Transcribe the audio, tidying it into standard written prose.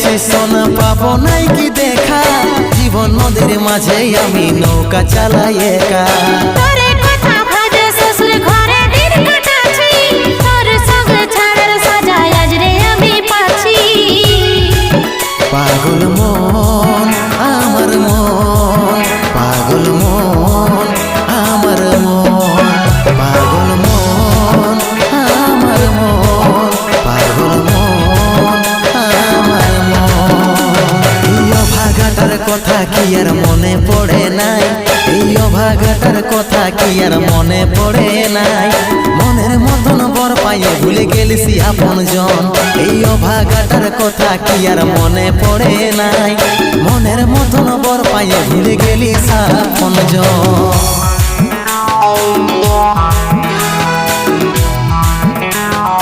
আছি সোনা পাবো নাই কি দেখা, জীবন নদীর মাঝে আমি নৌকা চালাই একা। তোরে কথা ভাবে শ্বশুর ঘরে দিন কাটাছি, তোর সঙ্গে ছাড়ার সাজায় আজ রে আমি পাচ্ছি। পাগল মন আমার মন, পাগল মন আমার মন, পাগল মন আমার মন, পাগল মন আমার মন। এই অভাগাটার কথা কি আর মনে পড়ে নাই, এই অভাগাটার কথা কি আর মনে পড়ে নাই। মনের মতন বর পাইয়ে ভুলে গেলিস আপন জন, এই অভাগাটার কথা কি আর মনে পড়ে নাই। মনের মতন বর পাইয়ে ভুলে গেলিস আপন জন।